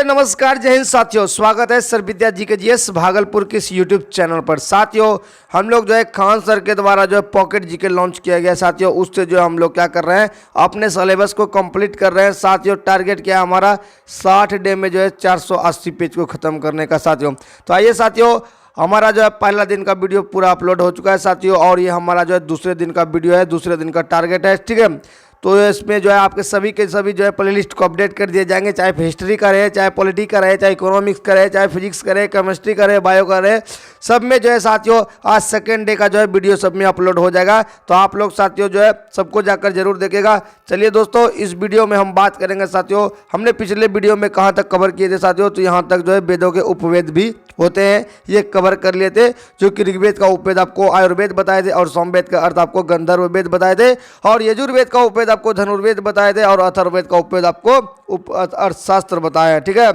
तो नमस्कार, जय हिंद साथियों। स्वागत है सर विद्या जी के जीएस भागलपुर के इस यूट्यूब चैनल पर। साथियों हम लोग जो है खान सर के द्वारा जो है पॉकेट जीके लॉन्च किया गया साथियों, उससे जो हम लोग क्या कर रहे हैं, अपने सिलेबस को कंप्लीट कर रहे हैं साथियों। टारगेट क्या है हमारा, 60 डे में जो है 480 पेज को खत्म करने का साथियों। तो आइए साथियों, हमारा जो है पहला दिन का वीडियो पूरा अपलोड हो चुका है साथियों, और ये हमारा जो है दूसरे दिन का वीडियो है, दूसरे दिन का टारगेट है, ठीक है। तो इसमें जो है आपके सभी के सभी जो है प्लेलिस्ट को अपडेट कर दिए जाएंगे, चाहे हिस्ट्री का रहे, चाहे पॉलिटी का रहे, चाहे इकोनॉमिक्स का रहे, चाहे फिजिक्स का रहे, केमिस्ट्री का रहे, बायो का रहे, सब में जो है साथियों आज सेकेंड डे का जो है वीडियो सब में अपलोड हो जाएगा। तो आप लोग साथियों जो है सबको जाकर जरूर देखेगा। चलिए दोस्तों, इस वीडियो में हम बात करेंगे साथियों, हमने पिछले वीडियो में कहाँ तक कवर किए थे साथियों, तो यहाँ तक जो है वेदों के उपवेद भी होते हैं, ये कवर कर लिए थे। जो कि ऋग्वेद का उपवेद आपको आयुर्वेद बताए थे, और सामवेद का अर्थ आपको गंधर्व वेद बताए थे, और यजुर्वेद का उपवेद आपको धनुर्वेद बताए थे, और अथर्ववेद का उपवेद आपको अर्थशास्त्र बताया है, ठीक है।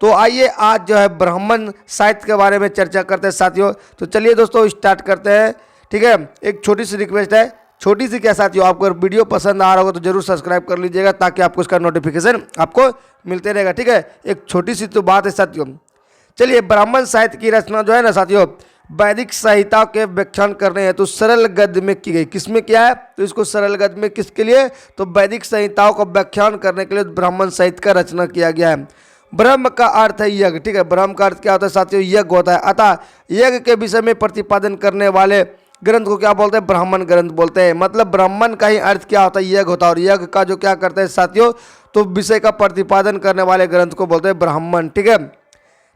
तो आइए आज जो है ब्राह्मण साहित्य के बारे में चर्चा करते हैं साथियों। तो चलिए दोस्तों स्टार्ट करते हैं, ठीक है। एक छोटी सी रिक्वेस्ट है, छोटी सी क्या साथियों, आपको अगर वीडियो पसंद आ रहा होगा तो जरूर सब्सक्राइब कर लीजिएगा, ताकि आपको इसका नोटिफिकेशन आपको मिलते रहेगा, ठीक है। एक छोटी सी तो बात है साथियों। चलिए, ब्राह्मण साहित्य की रचना जो है ना साथियों, वैदिक संहिता के व्याख्यान करने हैं तो सरल गद्य में की गई। किसमें किया है, तो इसको सरल गद्य में किसके लिए, तो वैदिक संहिताओं का व्याख्यान करने के लिए ब्राह्मण साहित्य का रचना किया गया है। ब्रह्म का अर्थ है यज्ञ, ठीक है। ब्रह्म का अर्थ क्या होता है साथियों, यज्ञ होता है। अतः यज्ञ के विषय में प्रतिपादन करने वाले ग्रंथ को क्या बोलते हैं, ब्राह्मण ग्रंथ बोलते हैं। मतलब ब्राह्मण का ही अर्थ क्या होता है, यज्ञ होता है, और यज्ञ का जो क्या करते हैं साथियों, तो विषय का प्रतिपादन करने वाले ग्रंथ को बोलते हैं ब्राह्मण, ठीक है।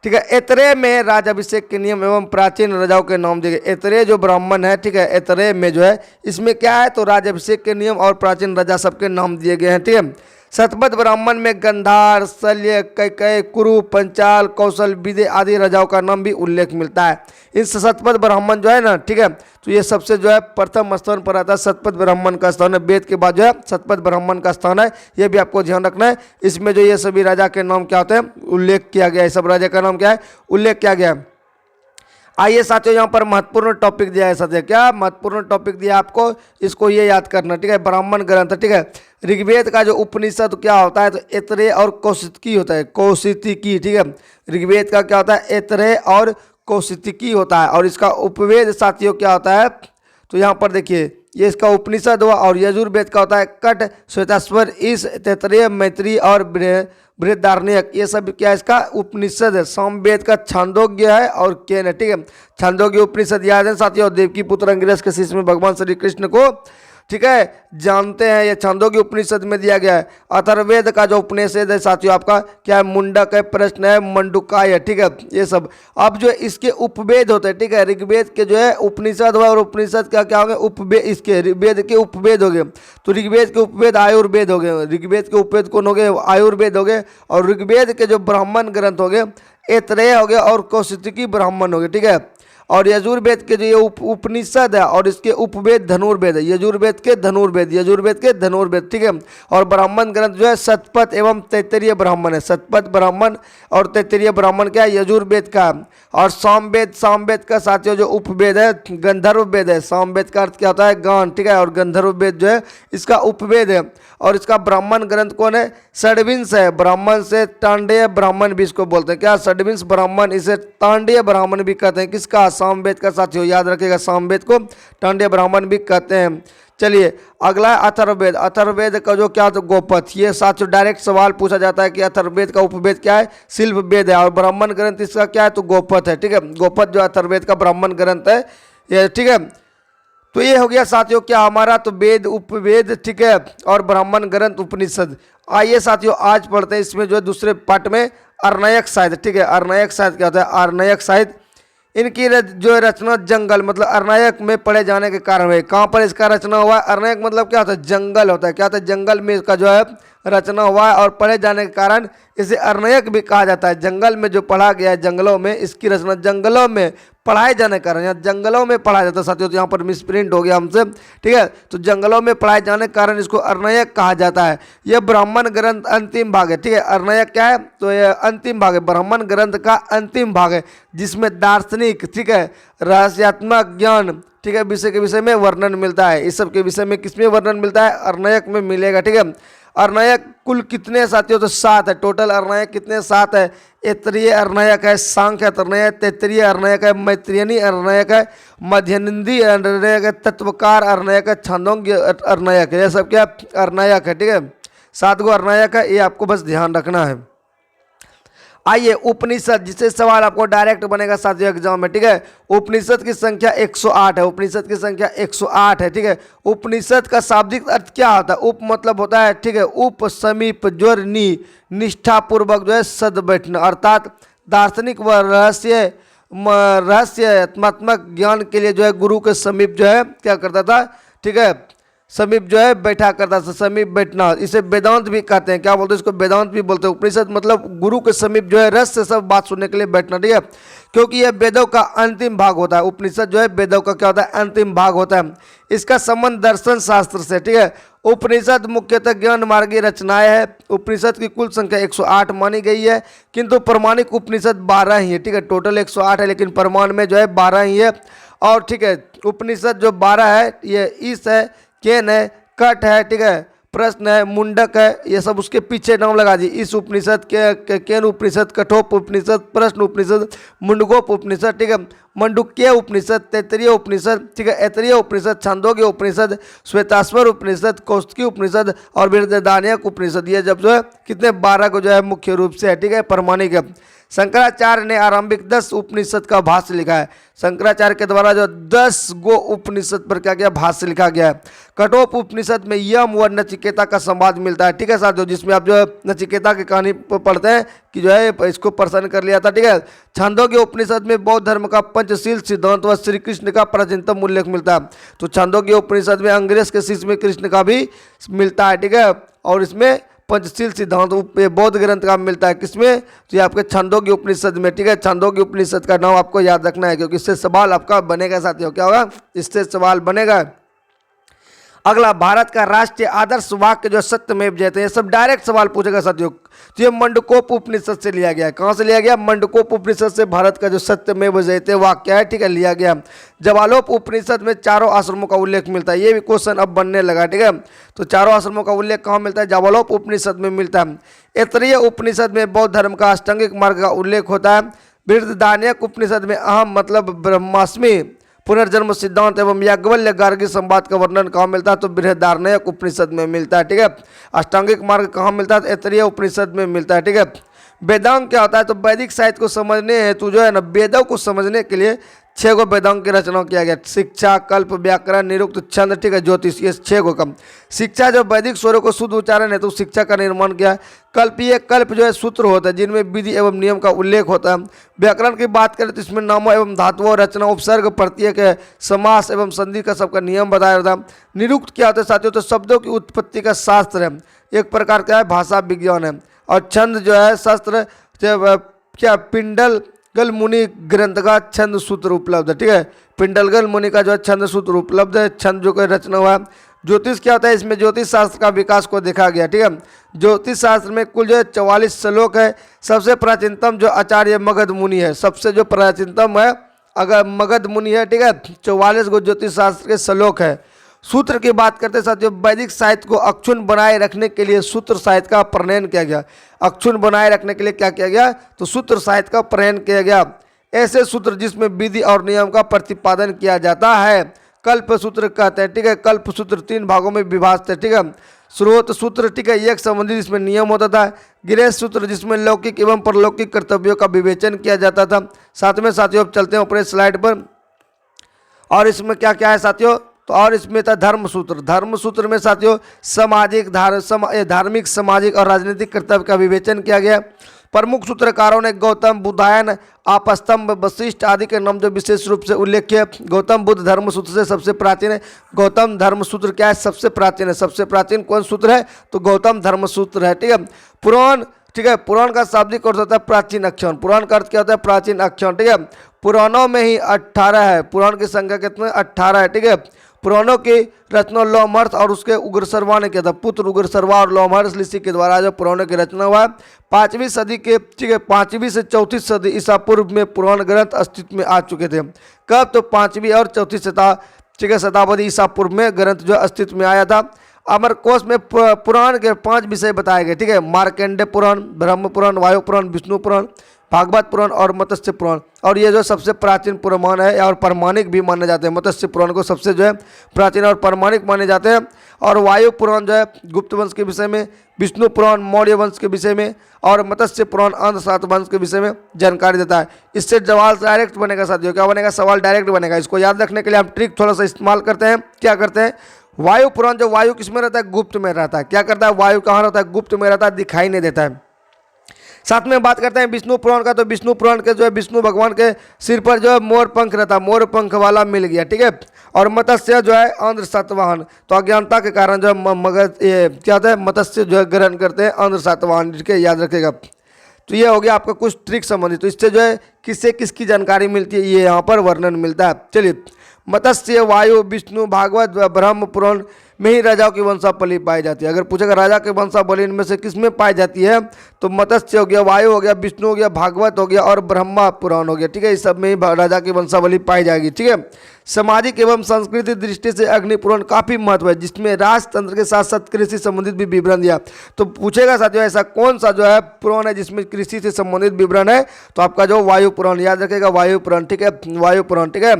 ठीक है। ऐतरेय में राजाभिषेक के नियम एवं प्राचीन राजाओं के नाम दिए गए। ऐतरेय जो ब्राह्मण है, ठीक है, ऐतरेय में जो है इसमें क्या है, तो राजाभिषेक के नियम और प्राचीन राजा सबके नाम दिए गए हैं, ठीक है। शतपथ ब्राह्मण में गंधार, शल्य, कैकेय, कुरु, पंचाल, कौशल, विदे आदि राजाओं का नाम भी उल्लेख मिलता है। इस शतपथ ब्राह्मण जो है ना, ठीक है, तो ये सबसे जो है प्रथम स्थान पर आता है। शतपथ ब्राह्मण का स्थान है, वेद के बाद जो है शतपथ ब्राह्मण का स्थान है, ये भी आपको ध्यान रखना है। इसमें जो ये सभी राजा के नाम क्या होते हैं, उल्लेख किया गया है। सब राजा का नाम क्या है, उल्लेख किया गया है। आइए साथियों, यहाँ पर महत्वपूर्ण टॉपिक दिया है साथियों, क्या महत्वपूर्ण टॉपिक दिया आपको, इसको ये याद करना, ठीक है। ब्राह्मण ग्रंथ, ठीक है। ऋग्वेद का जो उपनिषद क्या होता है, तो ऐतरेय और कौशिकी होता है, कौशिकी, ठीक है। ऋग्वेद का क्या होता है, ऐतरेय और कौशिकी होता है, और इसका उपवेद साथियों क्या होता है, तो यहाँ पर देखिए ये इसका उपनिषद हुआ। और यजुर्वेद का होता है कट, श्वेताश्वर, इस, तैत्तरीय, मैत्री और बृहदारण्यक, ये सब क्या है, इसका उपनिषद है। सामवेद का छांदोग्य है और केन है, ठीक है। छांदोग्य उपनिषद याद है साथियों, देवकी पुत्र अंगिरस के शिष्य में भगवान श्री कृष्ण को, ठीक है, जानते हैं, ये छांदोग्य उपनिषद में दिया गया है। अथर्ववेद का जो उपनिषद है साथियों आपका क्या है, मुंडक है, प्रश्न है, मंडुकाय है, ठीक है, ये सब। अब जो इसके उपवेद होते हैं, ठीक है, ऋग्वेद के जो है उपनिषद हुआ, और उपनिषद क्या क्या होंगे, उपवेद, इसके ऋग्वेद के उपवेद हो गए। तो ऋग्वेद के उपवेद आयुर्वेद हो गए, ऋग्वेद के उपवेद कौन हो गए, आयुर्वेद हो गए। और ऋग्वेद के जो ब्राह्मण ग्रंथ हो गए, ऐतरेय हो गए और कौशिकी ब्राह्मण हो गए, ठीक है। और यजुर्वेद के जो ये उपनिषद है, और इसके उपवेद धनुर्वेद है, यजुर्वेद के धनुर्वेद, यजुर्वेद के धनुर्वेद, ठीक है। और ब्राह्मण ग्रंथ जो है शतपथ एवं तैत्तरीय ब्राह्मण है। शतपथ ब्राह्मण और तैत्तरीय ब्राह्मण क्या है, यजुर्वेद का। और सामवेद, सामवेद का साथियों जो उपवेद है गंधर्व वेद है। सामवेद का अर्थ क्या होता है, गान, ठीक है। और गंधर्व वेद जो है इसका उपवेद है। और इसका ब्राह्मण ग्रंथ कौन है, षड्विंश है। ब्राह्मण से तांडेय ब्राह्मण भी इसको बोलते हैं, क्या, षड्विंश ब्राह्मण, इसे तांडेय ब्राह्मण भी कहते हैं। किसका, सामवेद का साथियों, याद रखिएगा, सामवेद को तांडेय ब्राह्मण भी कहते हैं। चलिए अगला अथर्ववेद। अथर्ववेद का जो क्या, तो गोपथ, ये साथियों डायरेक्ट सवाल पूछा जाता है कि अथर्ववेद का उपवेद क्या है, शिल्प वेद है। और ब्राह्मण ग्रंथ इसका क्या है, तो गोपथ है, ठीक है। गोपथ जो अथर्ववेद का ब्राह्मण ग्रंथ है ये, ठीक है। तो ये हो गया साथियों क्या हमारा, तो वेद, उपवेद, ठीक है, और ब्राह्मण ग्रंथ, उपनिषद। आइए साथियों आज पढ़ते हैं इसमें जो है दूसरे पार्ट में अर्णयक साहित्य, ठीक है। अर्णयक साहित्य क्या होता है, अर्णयक साहित्य, इनकी जो रचना जंगल, मतलब अर्णयक में पढ़े जाने के कारण हुए। कहाँ पर इसका रचना हुआ है, अर्णयक मतलब क्या होता है, जंगल होता है, क्या होता है, जंगल में इसका जो है रचना हुआ है, और पढ़े जाने के कारण इसे अर्णयक भी कहा जाता है। जंगल में जो पढ़ा गया है, जंगलों में इसकी रचना, जंगलों में पढ़ाए जाने के कारण, यहाँ जंगलों में पढ़ाया जाता है साथियों, तो यहाँ पर मिसप्रिंट हो गया हमसे, ठीक है। तो जंगलों में पढ़ाए जाने के कारण इसको अर्णयक कहा जाता है। यह ब्राह्मण ग्रंथ अंतिम भाग है, ठीक है। अर्णयक क्या है, तो यह अंतिम भाग है, ब्राह्मण ग्रंथ का अंतिम भाग है, जिसमें दार्शनिक, ठीक है, रहस्यात्मक ज्ञान, ठीक है, विषय के विषय में वर्णन मिलता है। इस सब के विषय में किसमें वर्णन मिलता है, अर्णयक में मिलेगा, ठीक है। अर्णयक कुल कितने हैं साथियों? तो 7 है टोटल। अर्णयक कितने? 7 है। ऐतरीय अर्णयक है, सांख्य अर्णयक, तैतरीय अर्णयक है, मैत्रियनी अर्णयक है, मध्यनिंदी अर्णयक है, तत्वकार अर्णयक है, छांदोग्य अर्णयक है। ये सब क्या अर्णयक है, ठीक है। 7 गो अर्णयक है, ये आपको बस ध्यान रखना है। आइए उपनिषद, जिससे सवाल आपको डायरेक्ट बनेगा साथियों एग्जाम में, ठीक है। उपनिषद की संख्या 108 है। उपनिषद की संख्या 108 है, ठीक है। उपनिषद का शाब्दिक अर्थ क्या होता है? उप मतलब होता है, ठीक है, उप समीप जोर नी, निष्ठापूर्वक जो है सद बैठना, अर्थात दार्शनिक व रहस्यात्मक ज्ञान के लिए जो है गुरु के समीप जो है क्या करता था, ठीक है, समीप जो है बैठा करता था, समीप बैठना। इसे वेदांत भी कहते हैं। क्या बोलते हैं इसको? वेदांत भी बोलते हैं। उपनिषद मतलब गुरु के समीप जो है रस से सब बात सुनने के लिए बैठना, ठीक है, क्योंकि यह वेदों का अंतिम भाग होता है। उपनिषद जो है वेदों का क्या होता है? अंतिम भाग होता है। इसका संबंध दर्शन शास्त्र से, ठीक है। उपनिषद मुख्यतः ज्ञान मार्गी रचनाएं है। उपनिषद की कुल संख्या 108 मानी गई है, किंतु प्रमाणिक उपनिषद 12 ही है, ठीक है। टोटल 108 है, लेकिन प्रमाण में जो है 12 ही है। और ठीक है, उपनिषद जो 12 है, ये ईस है, केन है, कट है, ठीक है, प्रश्न है, मुंडक है, ये सब उसके पीछे नाम लगा दी। इस उपनिषद के केन उपनिषद, कठोप उपनिषद, प्रश्न उपनिषद, मुंडकोप उपनिषद, ठीक है, मंडुक्य उपनिषद, तैतरीय उपनिषद, ठीक है, ऐतरीय उपनिषद, छांदोग्य उपनिषद, श्वेताश्वर उपनिषद, कौस्तुकी उपनिषद और बृहदारण्यक उपनिषद। ये जब जो है कितने 12 को जो है मुख्य रूप से है, ठीक है, प्रमाणिक है। शंकराचार्य ने आरंभिक 10 उपनिषद का भाष्य लिखा है। शंकराचार्य के द्वारा जो 10 गो उपनिषद पर क्या गया? भाष्य लिखा गया है। कठोप उपनिषद में यम व नचिकेता का संवाद मिलता है, ठीक है साथियों, जिसमें आप जो है नचिकेता की कहानी पढ़ते हैं कि जो है इसको प्रसन्न कर लिया था, ठीक है। छांदोग्य उपनिषद में बौद्ध धर्म का पंचशील सिद्धांत व श्री कृष्ण का प्राचीनतम उल्लेख मिलता है। तो छांदोग्य उपनिषद में अंग्रेज के शिष्य में कृष्ण का भी मिलता है, ठीक है, और इसमें पंचशील सिद्धांत बौद्ध ग्रंथ का मिलता है। किसमें? तो ये आपके छांदोग्य उपनिषद में, ठीक है। छांदोग्य उपनिषद का नाम आपको याद रखना है, क्योंकि इससे सवाल आपका बनेगा साथियों। क्या होगा? इससे सवाल बनेगा। अगला, भारत का राष्ट्रीय आदर्श वाक्य जो सत्यमेव जयते, ये सब डायरेक्ट सवाल पूछेगा साथियों। तो ये मंडकोप उपनिषद से लिया गया है। कहाँ से लिया गया? मंडकोप उपनिषद से भारत का जो सत्यमेव जयते वाक्य है, ठीक है, लिया गया। जवालोप उपनिषद में चारों आश्रमों का उल्लेख मिलता है। ये भी क्वेश्चन अब बनने लगा, ठीक है। तो चारों आश्रमों का उल्लेख कहाँ मिलता है? जवालोप उपनिषद में मिलता है। ऐतरेय उपनिषद में बौद्ध धर्म का अष्टांगिक मार्ग का उल्लेख होता है। बृहदारण्यक उपनिषद में अहम मतलब ब्रह्मास्मि पुनर्जन्म सिद्धांत एवं याज्ञवल्क्य गार्गी संवाद का वर्णन कहाँ मिलता है? तो बृहदारण्यक उपनिषद में मिलता है, ठीक है। अष्टांगिक मार्ग कहाँ मिलता है? ऐतरेय उपनिषद में मिलता है, ठीक है। वेदांग क्या होता है? तो वैदिक साहित्य को समझने हेतु जो है ना, वेदों को समझने के लिए 6 गो वेदांग की रचना किया गया। शिक्षा, कल्प, व्याकरण, निरुक्त, छंद, ठीक है, ज्योतिष, ये 6 गो कम। शिक्षा जो वैदिक स्वरों को शुद्ध उच्चारण है, तो शिक्षा का निर्माण किया। कल्प, ये कल्प जो है सूत्र होता है जिनमें विधि एवं नियम का उल्लेख होता है। व्याकरण की बात करें तो इसमें नामों एवं धातुओं, रचना, उपसर्ग, प्रत्यय, समास एवं संधि का सबका नियम बताया जाता है। निरुक्त क्या होता है साथियों? तो शब्दों की उत्पत्ति का शास्त्र है, एक प्रकार का है भाषा विज्ञान है। और छंद जो है शास्त्र क्या पिंडलगल मुनि ग्रंथ का छंद सूत्र उपलब्ध है, ठीक है। पिंडलगल मुनि का जो है छंद सूत्र उपलब्ध है, छंद जो कोई रचना हुआ है। ज्योतिष क्या होता है? इसमें ज्योतिष शास्त्र का विकास को देखा गया, ठीक है। ज्योतिष शास्त्र में कुल जो है 44 श्लोक है। सबसे प्राचीनतम जो आचार्य मगध मुनि है, सबसे जो प्राचीनतम है अगर मगध मुनि है, ठीक है। 44 गो ज्योतिष शास्त्र के श्लोक है। सूत्र की बात करते साथियों, वैदिक साहित्य को अक्षुण्ण बनाए रखने के लिए सूत्र साहित्य का प्रणयन किया गया। अक्षुण्ण बनाए रखने के लिए क्या किया गया? तो सूत्र साहित्य का प्रणयन किया गया। ऐसे सूत्र जिसमें विधि और नियम का प्रतिपादन किया जाता है कल्प सूत्र कहते हैं, ठीक है। कल्प सूत्र 3 भागों में विभाजित है, ठीक है। स्रोत सूत्र, ठीक है, एक संबंधी जिसमें नियम होता था। गृह सूत्र जिसमें लौकिक एवं परलौकिक कर्तव्यों का विवेचन किया जाता था। साथ में साथियों अब चलते हैं अपने स्लाइड पर, और इसमें क्या क्या है साथियों? तो और इसमें था धर्म सूत्र। धर्म सूत्र में साथियों सामाजिक धार्मिक, सामाजिक और राजनीतिक कर्तव्य का विवेचन किया गया। प्रमुख सूत्रकारों ने गौतम, बुधायन, आपस्तंभ, वशिष्ठ आदि के नाम जो विशेष रूप से उल्लेख किया। गौतम बुद्ध धर्म सूत्र से सबसे प्राचीन है। गौतम धर्म सूत्र क्या है? सबसे प्राचीन है। सबसे प्राचीन कौन सूत्र है? तो गौतम धर्म सूत्र है, ठीक है। पुराण, ठीक है, पुराण का शाब्दिक अर्थ होता है प्राचीन अक्षर। पुराण का अर्थ क्या होता है? प्राचीन अक्षर, ठीक है। पुराणों में ही 18 है, पुराण की संख्या कितने? 18 है, ठीक है। पुराणों की रचना लोमहर्ष और उसके उग्रसर्वा ने किया था। पुत्र उग्रसर्वा और लोमहर्ष ऋषि के द्वारा जो पुराणों की रचना हुआ 5वीं सदी के, ठीक है, 5वीं से 34 सदी ईसा पूर्व में पुराण ग्रंथ अस्तित्व में आ चुके थे। कब? तो 5वीं और 34 शताब्दी ईसा पूर्व में ग्रंथ जो अस्तित्व में आया था। अमर कोश में पुराण के 5 विषय बताए गए, ठीक है। मार्कंडेय पुराण, ब्रह्म पुराण, वायु पुराण, विष्णु पुराण, भागवत पुराण और मत्स्य पुराण। और ये जो सबसे प्राचीन पुराण है और प्रमाणिक भी माने जाते हैं, मत्स्य पुराण को सबसे जो है प्राचीन और प्रमाणिक माने जाते हैं। और वायु पुराण जो है गुप्त वंश के विषय में, विष्णु पुराण मौर्य वंश के विषय में, और मत्स्य पुराण आंध्र सात वंश के विषय में जानकारी देता है। इससे सवाल डायरेक्ट बनेगा साथियों, क्या बनेगा, सवाल डायरेक्ट बनेगा। इसको याद रखने के लिए हम ट्रिक थोड़ा सा इस्तेमाल करते हैं। क्या करते हैं, वायु पुराण जो वायु किस में रहता है, गुप्त में रहता है। क्या करता है, वायु कहाँ रहता है, गुप्त में रहता है, दिखाई नहीं देता है। साथ में बात करते हैं विष्णु पुराण का, तो विष्णु पुराण के जो है विष्णु भगवान के सिर पर जो है मोर पंख रहता है, मोर पंख वाला मिल गया, ठीक है। और मत्स्य जो है आंध्र सातवाहन, तो अज्ञानता के कारण जो है मगर ये क्या होता है, मत्स्य जो है ग्रहण करते हैं आंध्र सातवाहन, ठीक है, याद रखेगा। तो ये हो गया आपका कुछ ट्रिक संबंधित। तो इससे जो है किससे किसकी जानकारी मिलती है, ये यहाँ पर वर्णन मिलता है। चलिए, मत्स्य, वायु, विष्णु, भागवत, ब्रह्म पुराण में ही राजाओं की वंशावली पाई जाती है। अगर पूछेगा राजा की वंशावली इनमें से किस में पाई जाती है, तो मत्स्य हो गया, वायु हो गया, विष्णु हो गया, भागवत हो गया और ब्रह्मा पुराण हो गया, ठीक है। इस सब में ही राजा की वंशावली पाई जाएगी, ठीक है। सामाजिक एवं सांस्कृतिक दृष्टि से अग्नि पुराण काफी महत्व है, जिसमें राजतंत्र के साथ साथ कृषि संबंधित भी विवरण दिया। तो पूछेगा साथियों ऐसा कौन सा जो है पुराण है जिसमें कृषि से संबंधित विवरण है, तो आपका जो वायु पुराण, याद रखेगा वायु पुराण, ठीक है, वायु पुराण, ठीक है।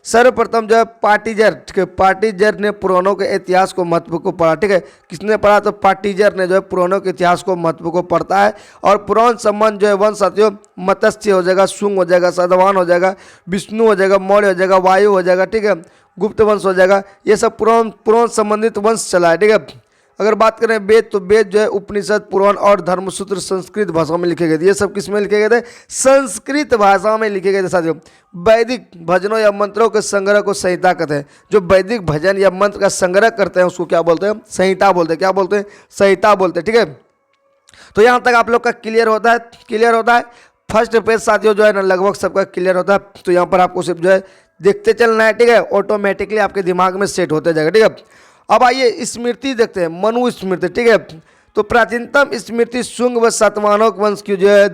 सर्वप्रथम जो है पाटीजर, ठीक है, पाटीजर ने पुराणों के इतिहास को महत्व को पढ़ा, ठीक है। किसने पढ़ा, तो पाटीजर ने जो है पुराणों के इतिहास को महत्व को पढ़ता है। और पुराण संबंध जो है वंश साथियों मत्स्य हो जाएगा, शुंग हो जाएगा, सातवाहन हो जाएगा, विष्णु हो जाएगा, मौर्य हो जाएगा, वायु हो जाएगा, ठीक है, गुप्त वंश हो जाएगा। ये सब पुराण संबंधित वंश चला है, ठीक है। अगर बात करें वेद, तो वेद जो है उपनिषद, पुराण और धर्मसूत्र संस्कृत भाषा में लिखे गए थे। ये सब किस में लिखे गए थे, संस्कृत भाषा में लिखे गए थे साथियों। वैदिक भजनों या मंत्रों के संग्रह को संहिता कहते हैं। जो वैदिक भजन या मंत्र का संग्रह करते हैं उसको क्या बोलते हैं, संहिता बोलते हैं। क्या बोलते हैं, संहिता बोलते हैं, ठीक है। तो यहाँ तक आप लोग का क्लियर होता है, क्लियर होता है। फर्स्ट पेज साथियों जो है ना लगभग सबका क्लियर होता है। तो यहाँ पर आपको सिर्फ जो है देखते चलना है, ठीक है, ऑटोमेटिकली आपके दिमाग में सेट होते जाएगा, ठीक है। अब आइए स्मृति देखते हैं, मनु स्मृति, ठीक है। तो प्राचीनतम स्मृति शुंग व सातवाहनों वंश की जो है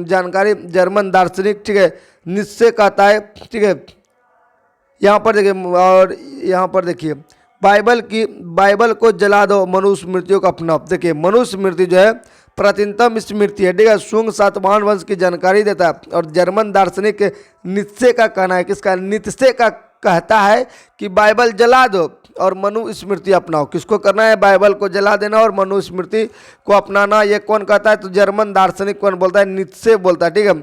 जानकारी जर्मन दार्शनिक, ठीक है, निश्चय कहता है, ठीक है। यहाँ पर देखिए, और यहाँ पर देखिए बाइबल को जला दो, मनुस्मृतियों को अपनाओ। देखिए मनुस्मृति जो है प्राचीनतम स्मृति है, ठीक है, शुंग सातवाहन वंश की जानकारी देता है। और जर्मन दार्शनिक नित्शे का कहना है, किसका, नित्शे का कहता है कि बाइबल जला दो और मनुस्मृति अपनाओ। किसको करना है, बाइबल को जला देना और मनुस्मृति को अपनाना। ये कौन कहता है, तो जर्मन दार्शनिक कौन बोलता है, नित्शे बोलता है, ठीक है।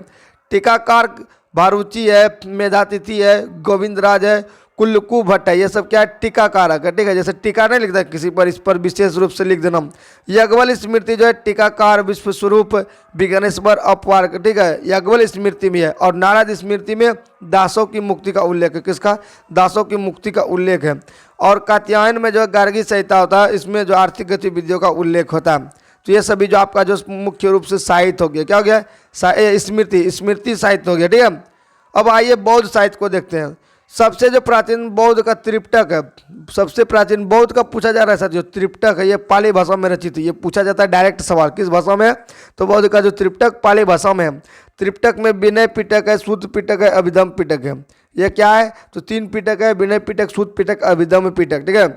टीकाकार भारुचि है, मेधातिथि है, गोविंदराज है, कुल्लकू भट्ट है, ये सब क्या है, टीकाकारक है, ठीक है। जैसे टीका नहीं लिखता किसी पर, इस पर विशेष रूप से लिख देना। याज्ञवल्क्य स्मृति जो है टीकाकार, विश्वस्वरूप, विघ्नेश्वर, अपवार, ठीक है, याज्ञवल्क्य स्मृति में है। और नारद स्मृति में दासों की मुक्ति का उल्लेख है, किसका, दासों की मुक्ति का उल्लेख है। और कात्यायन में जो है गार्गी संहिता होता है, इसमें जो आर्थिक गतिविधियों का उल्लेख होता है। तो ये सभी जो आपका जो मुख्य रूप से साहित्य हो गया, क्या हो गया, स्मृति साहित्य हो गया, ठीक है। अब आइए बौद्ध साहित्य को देखते हैं। सबसे जो प्राचीन बौद्ध का त्रिपिटक है, सबसे प्राचीन बौद्ध का पूछा जा रहा है साथियों, त्रिपिटक है, ये पाली भाषा में रचित है। ये पूछा जाता है डायरेक्ट सवाल, किस भाषा में है, तो बौद्ध का जो त्रिपिटक पाली भाषा में है। त्रिपिटक में विनय पिटक है, शुद्ध पिटक है, अभिधम पिटक है। ये क्या है, तो 3 पिटक है, विनय पिटक, शुद्ध पिटक, अभिधम पिटक, ठीक है।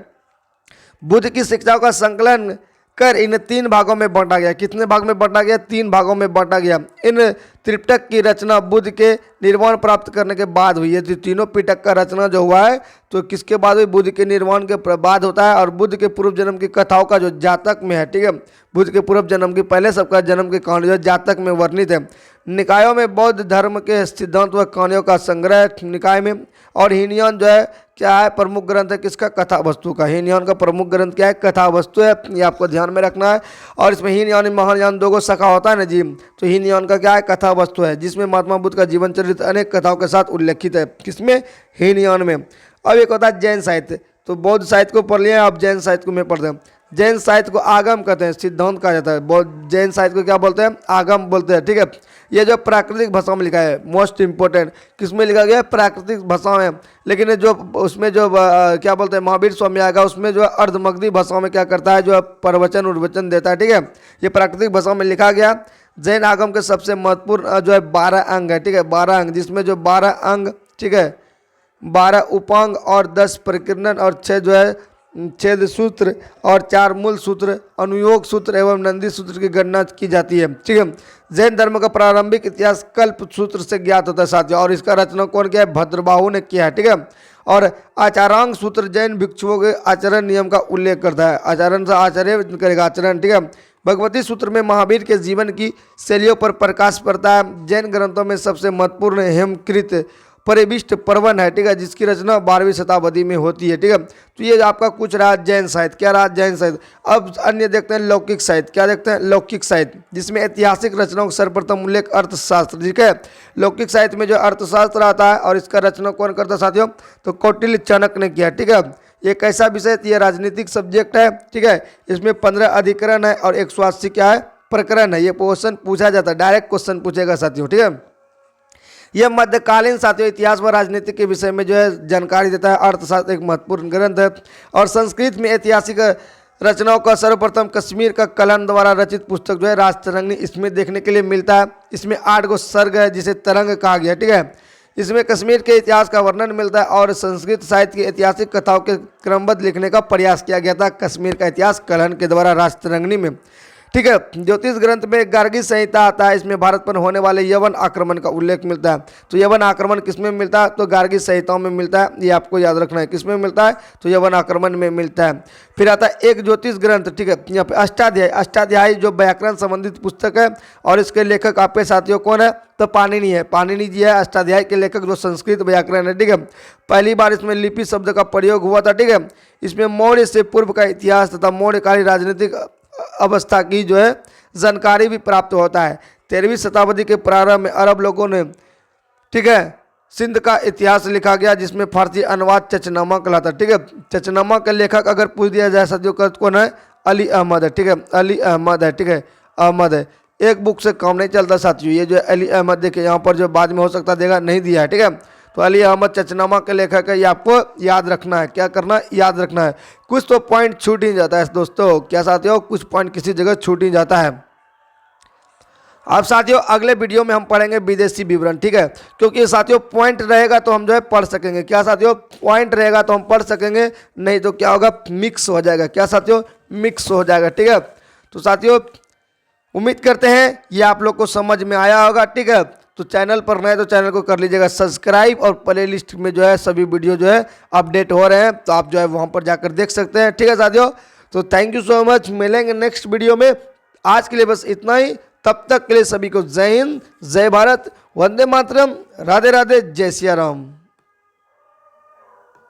बुद्ध की शिक्षाओं का संकलन कर इन्हें 3 भागों में बांटा गया। कितने भाग में बांटा गया, 3 भागों में बांटा गया। इन त्रिपिटक की रचना बुद्ध के निर्वाण प्राप्त करने के बाद हुई है। तीनों पिटक का रचना जो हुआ है तो किसके बाद हुई, बुद्ध के निर्वाण के बाद होता है। और बुद्ध के पूर्व जन्म की कथाओं का जो जातक में है, ठीक है, बुद्ध के पूर्व जन्म की, पहले सबका जन्म की कहानी जो जातक में वर्णित है। निकायों में बौद्ध धर्म के सिद्धांत व कहानियों का संग्रह निकाय में। और हीनयान जो है क्या है, प्रमुख ग्रंथ है, किसका, कथा वस्तु का। हीनयान का प्रमुख ग्रंथ क्या है, कथा वस्तु है, ये आपको ध्यान में रखना है। और इसमें हीनयान महायान 2 शाखा होता है ना जी, तो हीनयान का क्या है, कथा वस्तु है, जिसमें महात्मा बुद्ध का जीवन चरित्र अनेक कथाओं के साथ उल्लेखित है। किसमें, हीनयान में। अब एक होता है जैन साहित्य। तो बौद्ध साहित्य को पढ़ लिया, आप जैन साहित्य को में पढ़ते हैं। जैन साहित्य को आगम कहते हैं, सिद्धांत कहा जाता है। जैन साहित्य को क्या बोलते हैं, आगम बोलते हैं, ठीक है। ये जो प्राकृतिक भाषा में लिखा है, मोस्ट इंपॉर्टेंट, किस में लिखा गया है, प्राकृतिक भाषा में। लेकिन जो उसमें जो क्या बोलते हैं, महावीर स्वामी आएगा, उसमें जो अर्धमगधी भाषा में क्या करता है, जो प्रवचन उर्वचन देता है, ठीक है। ये प्राकृतिक भाषा में लिखा गया। जैन आगम के सबसे महत्वपूर्ण जो है 12 अंग है, ठीक है, 12 अंग, जिसमें जो 12 अंग, ठीक है, 12 उपांग और 10 प्रकीर्णन और 6 जो है छेद सूत्र और 4 मूल सूत्र, अनुयोग सूत्र एवं नंदी सूत्र की गणना की जाती है। ठीक है, जैन धर्म का प्रारंभिक इतिहास कल्प सूत्र से ज्ञात होता है साथियों, और इसका रचना कौन किया है? भद्रबाहु ने किया है। ठीक है, और आचारांग सूत्र जैन भिक्षुओं के आचरण नियम का उल्लेख करता है। आचरण से आचार्य करेगा आचरण। ठीक है, भगवती सूत्र में महावीर के जीवन की शैलियों पर प्रकाश पड़ता है। जैन ग्रंथों में सबसे महत्वपूर्ण हेमकृत परिविष्ट पर्वन है। ठीक है, जिसकी रचना 12वीं शताब्दी में होती है। ठीक है, तो ये आपका कुछ रहा जैन साहित्य। क्या रहा? जैन साहित्य। अब अन्य देखते हैं लौकिक साहित्य। क्या देखते हैं? लौकिक साहित्य, जिसमें ऐतिहासिक रचनाओं का सर्वप्रथम उल्लेख अर्थशास्त्र। ठीक है, लौकिक साहित्य में जो अर्थशास्त्र आता है और इसका रचना कौन करता है साथियों? तो कौटिल्य चाणक्य ने किया। ठीक है, ये कैसा विषय? ये राजनीतिक सब्जेक्ट है। ठीक है, इसमें 15 अधिकरण है और 180 क्या है? प्रकरण है। ये क्वेश्चन पूछा जाता है, डायरेक्ट क्वेश्चन पूछेगा साथियों। ठीक है, यह मध्यकालीन साथियों इतिहास व राजनीति के विषय में जो है जानकारी देता है। अर्थशास्त्र एक महत्वपूर्ण ग्रंथ है। और संस्कृत में ऐतिहासिक रचनाओं का सर्वप्रथम कश्मीर का कलन द्वारा रचित पुस्तक जो है राजतरंगिणी, इसमें देखने के लिए मिलता है। इसमें 8 गो सर्ग है जिसे तरंग कहा गया। ठीक है, इसमें कश्मीर के इतिहास का वर्णन मिलता है और संस्कृत साहित्य की ऐतिहासिक कथाओं के क्रमबद्ध लिखने का प्रयास किया गया था कश्मीर का इतिहास कलन के द्वारा राजतरंगिणी में। ठीक है, ज्योतिष ग्रंथ में गार्गी संहिता आता है। इसमें भारत पर होने वाले यवन आक्रमण का उल्लेख मिलता है। तो यवन आक्रमण किसमें मिलता है? तो गार्गी संहिताओं में मिलता है। ये आपको याद रखना है, किसमें मिलता है? तो यवन आक्रमण में मिलता है। फिर आता है एक ज्योतिष ग्रंथ। ठीक है, यहाँ पे अष्टाध्यायी। अष्टाध्यायी जो व्याकरण संबंधित पुस्तक है और इसके लेखक आपके साथियों कौन है? तो पाणिनि है। पाणिनि जी है अष्टाध्यायी के लेखक, जो संस्कृत व्याकरण है। ठीक है, पहली बार इसमें लिपि शब्द का प्रयोग हुआ था। ठीक है, इसमें मौर्य से पूर्व का इतिहास तथा मौर्यकालीन राजनीतिक अवस्था की जो है जानकारी भी प्राप्त होता है। 13वीं शताब्दी के प्रारंभ में अरब लोगों ने, ठीक है, सिंध का इतिहास लिखा गया, जिसमें फारसी अनुवाद चचनामा कहलाता है। ठीक है, चचनामा के लेखक अगर पूछ दिया जाए साथियों कौन है? अली अहमद है। ठीक है, अली अहमद है। ठीक है, अहमद है। एक बुक से काम नहीं चलता साथियों। ये जो अली अहमद देखिए यहाँ पर जो बाद में हो सकता देगा नहीं दिया है। ठीक है, तो अली अहमद चचनामा के लेखक है। ये आपको याद रखना है। क्या करना है? याद रखना है। कुछ तो पॉइंट छूट ही जाता है दोस्तों। क्या साथियों? कुछ पॉइंट किसी जगह छूट ही जाता है। अब साथियों अगले वीडियो में हम पढ़ेंगे विदेशी विवरण। ठीक है, क्योंकि साथियों पॉइंट रहेगा तो हम जो है पढ़ सकेंगे। क्या साथियों? पॉइंट रहेगा तो हम पढ़ सकेंगे, नहीं तो क्या होगा? मिक्स हो जाएगा। क्या साथियों? मिक्स हो जाएगा। ठीक है, तो साथियों उम्मीद करते हैं ये आप लोग को समझ में आया होगा। ठीक है, तो चैनल पर नए तो चैनल को कर लीजिएगा सब्सक्राइब, और प्लेलिस्ट में जो है सभी वीडियो जो है अपडेट हो रहे हैं, तो आप जो है वहाँ पर जाकर देख सकते हैं। ठीक है साथियों, तो थैंक यू सो मच। मिलेंगे नेक्स्ट वीडियो में। आज के लिए बस इतना ही। तब तक के लिए सभी को जय हिंद, जय भारत, वंदे मातरम, राधे राधे, जय सिया राम।